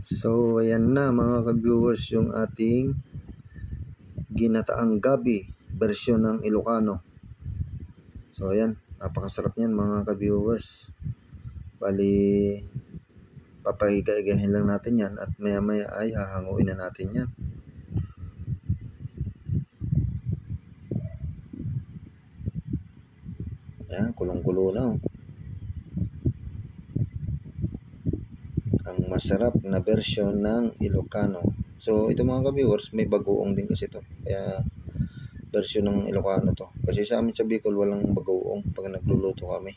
So ayan na mga ka-viewers yung ating ginataang gabi version ng Ilocano. So ayan, napakasarap niyan mga ka-viewers. Bali papahiga-higahin lang natin yan at maya maya ay hahanguin na natin yan. Ayan, kulong-kulo na oh. Ang masarap na version ng Ilocano. So ito mga ka-viewers, may bagoong din kasi to. Kaya version ng Ilocano to. Kasi sa amin sa Bicol walang bagoong pag nagluluto kami.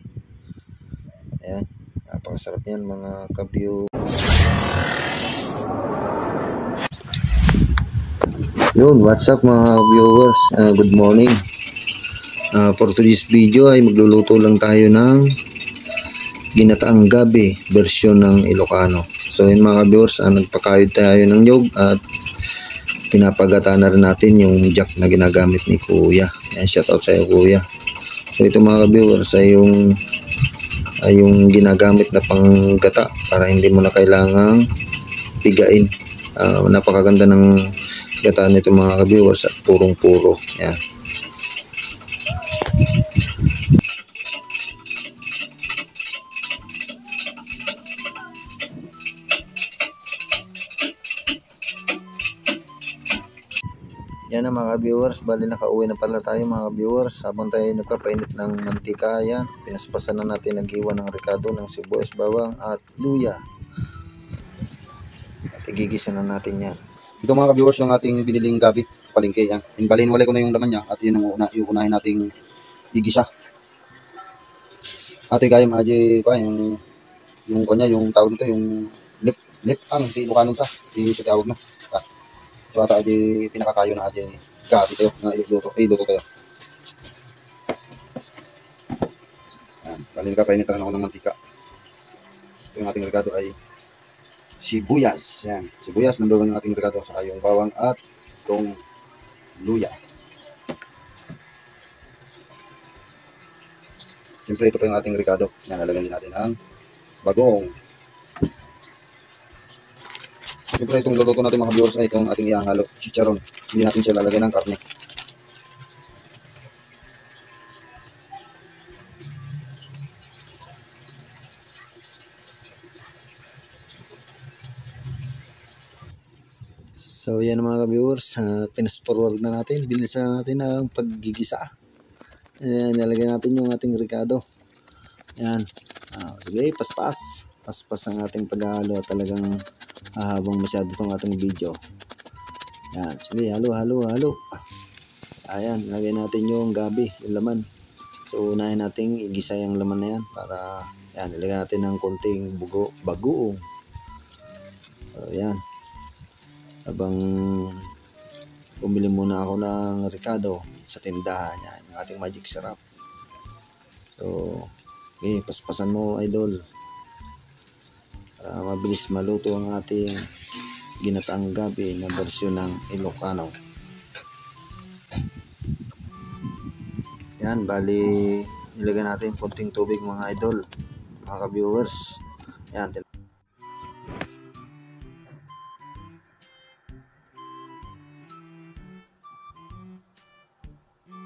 Ayan, napakasarap yan mga ka-viewers. Yun, what's up mga viewers? Good morning. For today's video ay magluluto lang tayo ng ginataang gabi version ng Ilocano. So yun mga viewers, nagpakayod tayo ng nyog at pinapagata na rin natin yung jack na ginagamit ni Kuya. Ayan, shout out sa iyo Kuya. So ito mga viewers ay yung ginagamit na panggata para hindi mo na kailangang pigain. Napakaganda ng gata nito mga viewers at purong-puro. Ayan. Yan na mga viewers, bali nakauwi na pala tayo mga viewers. Habang tayo nagpapainit ng mantika, yan, pinaspasan na natin naghiwa ng ricado, ng sibuyas, bawang at luya. At igigisa na natin yan. Ito mga viewers yung ating biniling gabi sa palengke. Yan. Inbalin walay ko na yung laman niya at yun ang unahin nating igisa. Ate gayam aje pa yung kanya yung tawag nito yung lip di Ilocano sa di siya tawag na. So ata aje pinakakayo na aje gabi tayo na iluto tayo. Yan, balin ka painitan ako ng mantika. Ito yung ating regado ay sibuyas. Yan, sibuyas number 1 yung ating regado sa yung bawang at itong luya. Siyempre ito pa yung ating ricado. Yan, lalagyan din natin ang bagong. Siyempre itong luluto natin mga viewers ay itong ating ihahalo chicharon. Hindi natin siya lalagyan ng karne. So yan mga viewers, pinas-forward na natin. Bilisan na natin ang paggigisa. Ayan, nalagyan natin yung ating ricado. Yan. Sige, paspas. Paspas ang ating paghahalo at talagang hahabang masyado itong ating video. Yan. Sige, halo. Ayan, nalagyan natin yung gabi, yung laman. So, unahin natin igisa yung laman na yan para, yan, nilagyan natin ng konting bagoong. So, yan. Habang bumili muna ako ng ricado sa tindahan, yan, yung ating magic sarap. So, okay, paspasan mo idol para mabilis maluto ang ating ginataang gabi na bersyon ng Ilocano. Yan, bali nilagyan natin konting tubig mga idol, mga ka-viewers. Yan,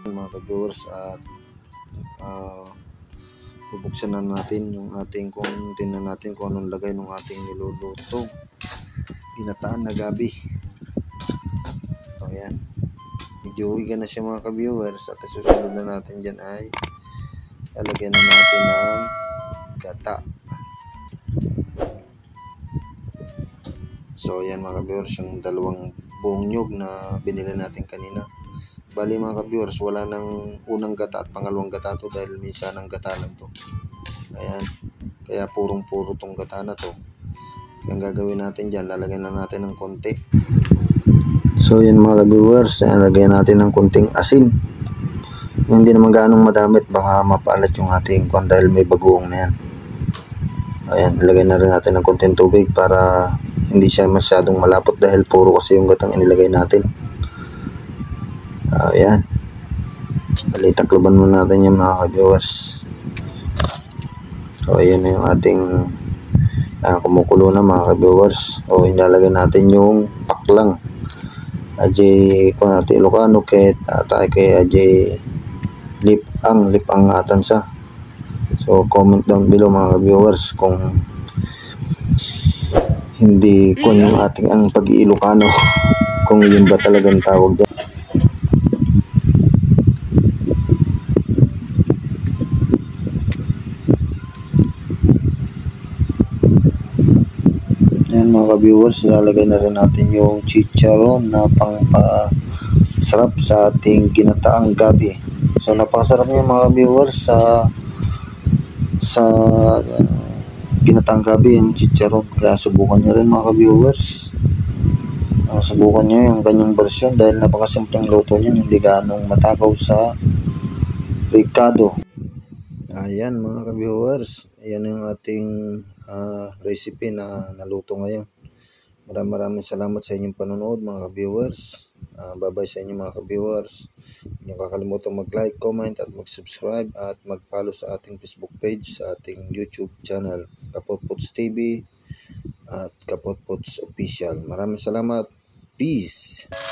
mga ka-viewers, at bubuksan na natin yung ating, kung tingnan natin kung anong lagay ng ating niluluto ginataan na gabi. So yan, medyo uwiga na siya mga ka-viewers, at susunod na natin dyan ay lalagyan na natin ng gata. So yan mga ka-viewers, yung dalawang buong nyog na binili natin kanina. Bali mga ka-viewers, wala nang unang gata at pangalawang gata to dahil minsan ang gata lang to. Ayan, kaya purong-puro tong gata na to. Kaya ang gagawin natin dyan, lalagyan lang natin ng konti. So yan mga ka-viewers, lalagyan natin ng konting asin. Hindi naman gaanong madamit, baka mapaalat yung ating kwan dahil may bagoong na yan. Ayan, lalagyan na rin natin ng konting tubig para hindi siya masyadong malapot dahil puro kasi yung gatang inilagay natin. Ayan, takloban muna natin yung mga ka-viewers. So ayan na yung ating kumukulo na mga ka-viewers. O inalagay natin yung paklang. Ajay kung natin Ilocano ket tayo kay ajay lipang atan sa. So comment down below mga ka-viewers kung hindi ko yung ating ang pag-Ilocano kung yun ba talagang tawag dyan. Yan mga ka-viewers, ilalagay na rin natin yung chicharon na pangpasarap sa ating ginataang gabi. So napakasarap niya mga ka-viewers sa ginataang gabi yung chicharon. Kaya subukan nyo rin mga ka-viewers. Subukan nyo yung kanyang version dahil napakasimpleng luto niyan, hindi ganong matakaw sa Ricardo. Ayan mga ka-viewers, ayan yung ating recipe na naluto ngayon. Maraming salamat sa inyong panonood mga ka-viewers. Bye-bye sa inyo mga ka-viewers. Huwag niyo kakalimutan mag-like, comment at mag-subscribe at mag-follow sa ating Facebook page, sa ating YouTube channel, Kapotpots TV at Kapotpots Official. Maraming salamat. Peace!